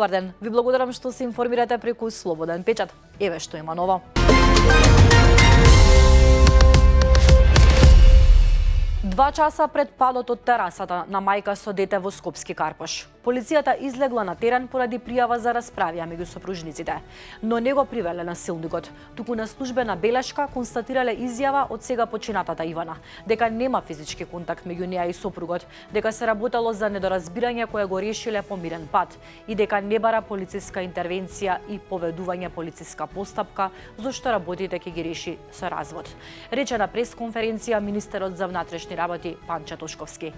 Добар ден, ви благодарам што се информирате преку Слободен печат. Еве што има ново. 2 часа пред падот од терасата на мајка со дете во Скопски Карпош, полицијата излегла на терен поради пријава за расправија меѓу сопружниците, но не го привеле насилникот, туку на службена белешка констатирале изјава од сега починатата Ивана, дека нема физички контакт меѓу неа и сопругот, дека се работело за недоразбирање кое го решиле по мирен пат и дека не бара полициска интервенција и поведување полициска постапка, зашто работите ќе ги реши со развод, рече на пресконференција министерот за внатрешни работи Панче Тошковски.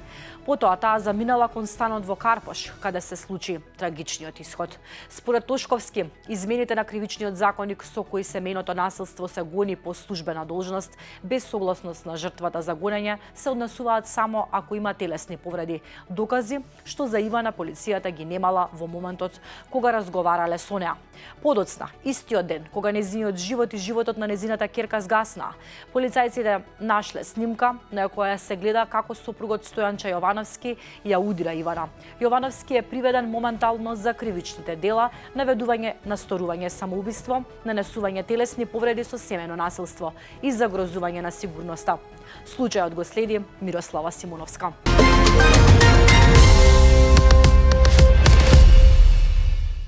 Потоа таа заминала кон станот во Карпош, каде се случи трагичниот исход. Според Тошковски, измените на кривичниот законник со кои семејното насилство се гони по службена должност без согласност на жртвата за гонење се однесуваат само ако има телесни повреди, докази што за Ивана полицијата ги немала во моментот кога разговарале со неа. Подоцна, истиот ден кога нејзиниот живот и животот на нејзината ќерка згасна, полицајците нашле снимка на која се гледа како сопругот Стојанче Јовановски ја удира Ивана. Јовановски е приведен моментално за кривичните дела, наведување на сторување самоубиство, нанесување телесни повреди со семејно насилство и загрозување на сигурноста. Случајот го следи Мирослава Симоновска.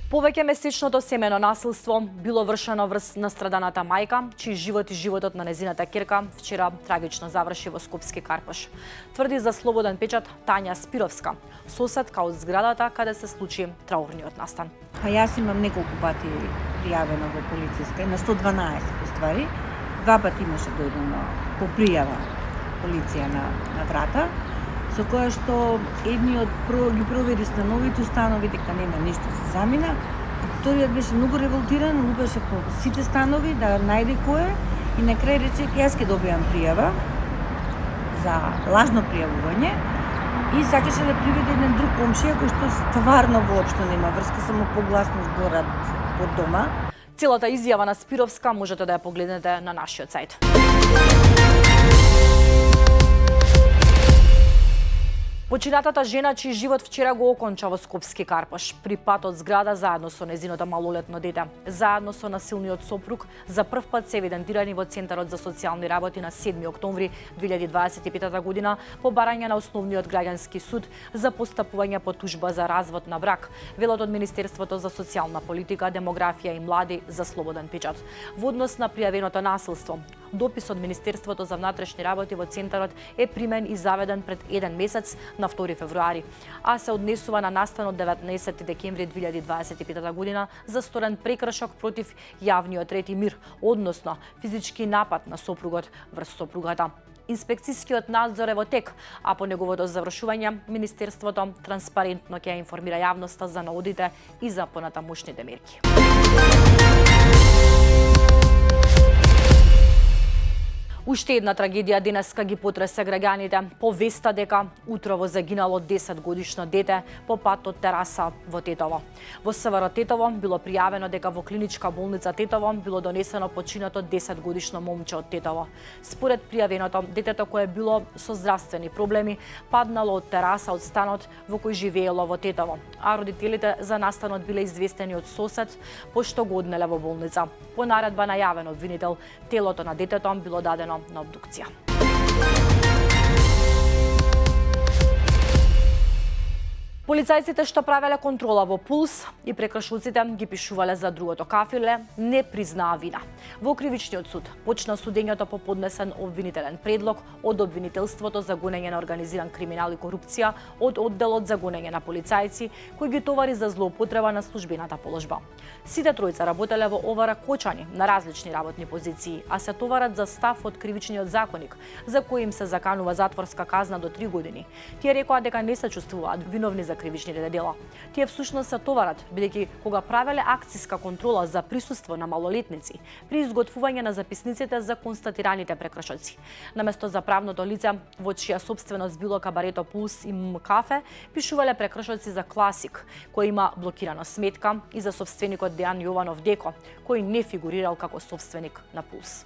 Повеќе месечното семејно насилство било вршено врз настраданата мајка, чиј живот и животот на нејзината ќерка вчера трагично заврши во Скопски Карпош. Тврди за Слободен печат Тања Спировска, соседка од зградата каде се случи траурниот настан. Јас имам неколку пати пријавено во полициска, на 112 ствари. 2 пати имаше дојдено по пријава полиција на врата, со која што едниот ги провери становите, установи дека нема ништо се замина. Вториот беше многу револтиран, лупеше по сите станови да најде кој и на крај рече јас ќе добијам пријава за лажно пријавување и сакаше да приведе еден друг комшија кој што стварно воопшто нема врска, само погласно зборат под дома. Целата изјава на Спировска можете да ја погледнете на нашиот сајт. Починатата жена, чиј живот вчера го оконча во Скопски Карпош, при пат од зграда заедно со нејзиното малолетно дете, заедно со насилниот сопруг, за прв пат се евидентирани во Центарот за социјални работи на 7 октомври 2025 година по барање на Основниот граѓански суд за постапување по тужба за развод на брак, велат од Министерството за социјална политика, демографија и млади за Слободен печат. Во однос на пријавеното насилство, допис од Министерството за внатрешни работи во Центарот е примен и заведен пред 1 месец на 2 февруари, а се однесува на настанот 19 декември 2025 година за сторен прекршок против јавниот ред и мир, односно физички напад на сопругот врз сопругата. Инспекцијскиот надзор е во тек, а по неговото завршување Министерството транспарентно ќе информира јавноста за наодите и за понатамошните мерки. Уште една трагедија денеска ги потресе граѓаните по веста дека утрово загинало 10-годишно дете по пат од тераса во Тетово. Во СВР Тетово било пријавено дека во клиничка болница Тетово било донесено починато 10-годишно момче од Тетово. Според пријавеното, детето кое било со здравствени проблеми паднало од тераса од станот во кој живеело во Тетово, а родителите за настанот биле известени од сосед, пошто го однеле во болница. По наредба на јавен обвинител, телото на детето било дадено на обдукција. Полицајците што правеле контрола во Пулс и прекршоците ги пишувале за другото кафиле, не признаа вина. Во кривичниот суд почна судењето по поднесен обвинителен предлог од обвинителството за гонење на организиран криминал и корупција од одделот за гонење на полицајци, кој ги товари за злоупотреба на службената положба. Сите тројца работеле во ОВР Кочани на различни работни позиции, а се товарат за став од кривичниот законник, за кој им се заканува затворска казна до 3 години. Тие рекоа дека не се чувствуваат виновни за кривичните дела. Тие всушност се товарат, бидејќи кога правеле акциска контрола за присуство на малолетници при изготвување на записниците за констатираните прекршоци, наместо за правното лице во чија собственост било кабарето Пулс и кафе, пишувале прекршоци за Класик, кој има блокирана сметка, и за собственикот Дејан Јованов Деко, кој не фигурирал како собственик на Пулс.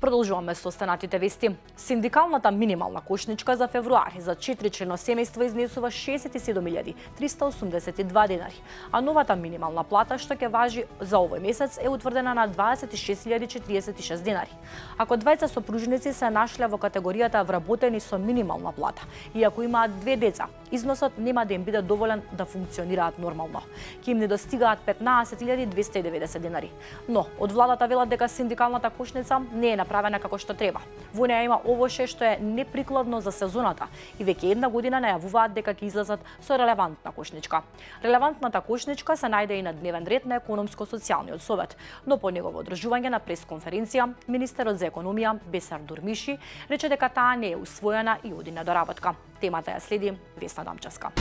Продолжуваме со останатите вести. Синдикалната минимална кошничка за февруари за 4-члено семејство изнесува 67.382 денари, а новата минимална плата што ќе важи за овој месец е утврдена на 26.046 денари. Ако двајца сопружници се нашле во категоријата вработени со минимална плата и ако имаат две деца, износот нема да им биде доволен да функционираат нормално. Ќе им недостигаат 15.290 денари. Но од владата велат дека синдикалната кошница не е направена како што треба. Во неја има овоше што е неприкладно за сезоната и веќе една година најавуваат дека ќе излезат со релевантна кошничка. Релевантната кошничка се најде и на дневен ред на економско-социјалниот совет, но по негово одржување на пресконференција, министерот за економија Бесар Дурмиши рече дека таа не е усвоена и оди на доработка. Темата ја следи Весна Дамчевска.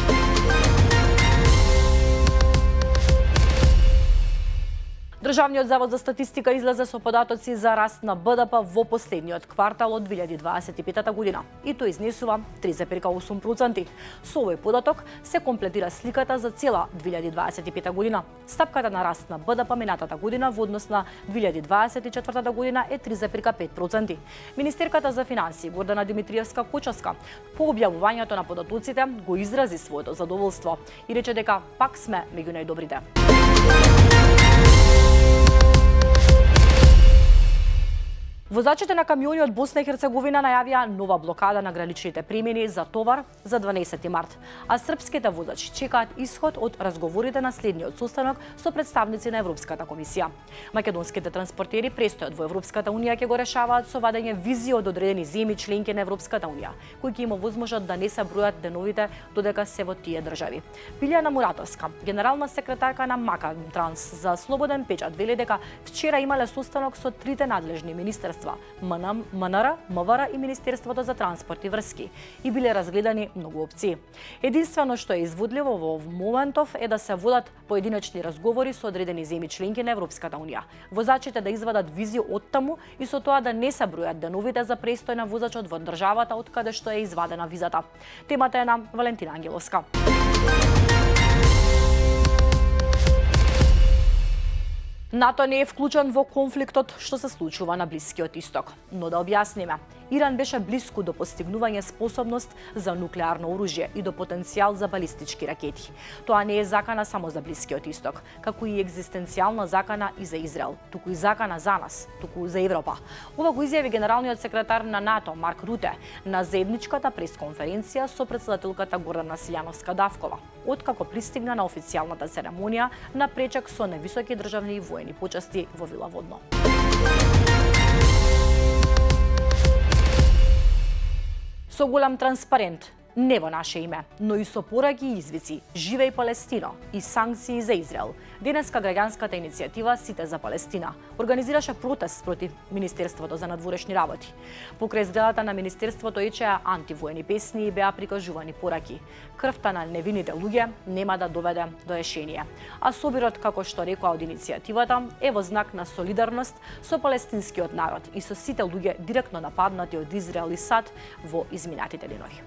Државниот завод за статистика излезе со податоци за раст на БДП во последниот квартал од 2025 година и тој изнесува 3,8%. Со овој податок се комплетира сликата за цела 2025 година. Стапката на раст на БДП минатата година во однос на 2024 година е 3,5%. Министерката за финансии Гордана Димитриевска-Кочевска по објавувањето на податоците го изрази своето задоволство и рече дека пак сме меѓу најдобрите. Возачите на камиони од Босна и Херцеговина најавија нова блокада на граничните премини за товар за 12 март, а српските возачи чекаат исход од разговорите на следниот состанок со представници на Европската комисија. Македонските транспортери престојат во Европската унија ќе го решаваат со вадење визи од одредени земји членки на Европската унија, кои ќе има возможност да не се бројат деновите додека се во тие држави. Билјана Муратовска, генерална секретарка на Макатранс за слободен печат, вели дека вчера имале состанок со трите надлежни министерства МНР, МВР и Министерството за транспорт и врски и биле разгледани многу опции. Единствено што е изводливо во моментов е да се водат поединечни разговори со одредени земји членки на Европската унија. Возачите да извадат визи од таму и со тоа да не се бројат деновите за престој на возачот во државата од каде што е извадена визата. Темата е на Валентина Ангеловска. НАТО не е вклучен во конфликтот што се случува на Блискиот Исток. Но да објасниме, Иран беше блиску до постигнување способност за нуклеарно оружје и до потенцијал за балистички ракети. Тоа не е закана само за Блискиот Исток, како и екзистенцијална закана и за Израел, туку и закана за нас, туку за Европа. Ова го изјави генералниот секретар на НАТО Марк Руте на заедничката пресконференција со претседателката Гордана Силјановска-Давкова, откако пристигна на официјалната церемонија на пречек со највисоки државни и воени почести во Вила Водно. Со голем транспарент, не во наше име, но и со пораки и извици "Живеј Палестино" и санкции за Израел. Денеска граѓанската иницијатива "Сите за Палестина" организираше протест против Министерството за надворешни работи. Покрај зградата на Министерството ечеа антивоени песни и беа прикажувани пораки. Крвта на невините луѓе нема да доведе до решение. А собирот, како што рекоа од иницијативата, е во знак на солидарност со палестинскиот народ и со сите луѓе директно нападнати од Израел и САД во изминатите денови.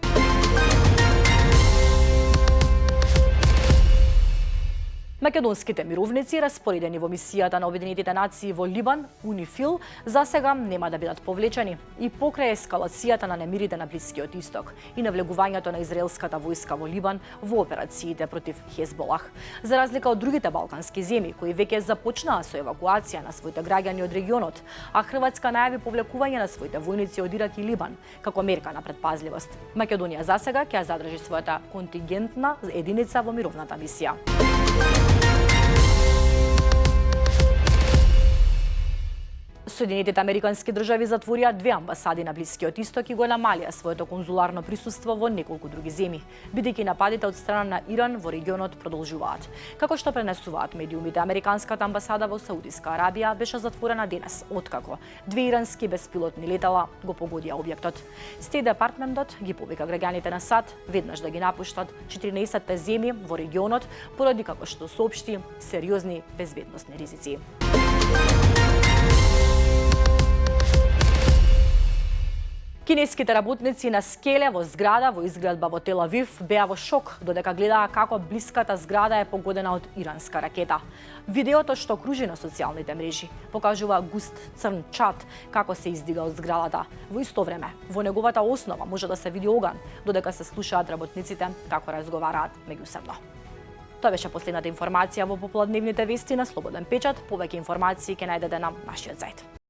Македонските мировници, распоредени во мисијата на Обединетите нации во Либан, УНИФИЛ, за сега нема да бидат повлечени и покрај ескалацијата на немирите на Блискиот Исток и навлегувањето на израелската војска во Либан во операциите против Хезболах. За разлика од другите балкански земји кои веќе започнаа со евакуација на своите граѓани од регионот, а Хрватска најави повлекување на своите војници од Ирак и Либан како мерка на предпазливост. Македонија за сега ќе задржи својата контингентна единица во мировната мисија. Соединетите Американски држави затворија 2 амбасади на Блискиот Исток и го намалија своето конзуларно присуство во неколку други земји, бидејќи нападите од страна на Иран во регионот продолжуваат. Како што пренесуваат медиумите, американската амбасада во Саудиска Арабија беше затворена денес, откако 2 ирански беспилотни летала го погодија објектот. Стейт департментот ги повика граѓаните на САД веднаш да ги напуштат 14 земји во регионот поради, како што соопшти, сериозни безбедносни ризици. Кинеските работници на скеле во зграда во изградба во Тел Авив беа во шок додека гледаа како блиската зграда е погодена од иранска ракета. Видеото што кружи на социјалните мрежи покажува густ црн чад како се издига од зградата. Во исто време, во неговата основа може да се види оган, додека се слушаат работниците како разговараат меѓусебно. Тоа беше последната информација во попладневните вести на Слободен печат. Повеќе информации ќе најдете на нашиот сајт.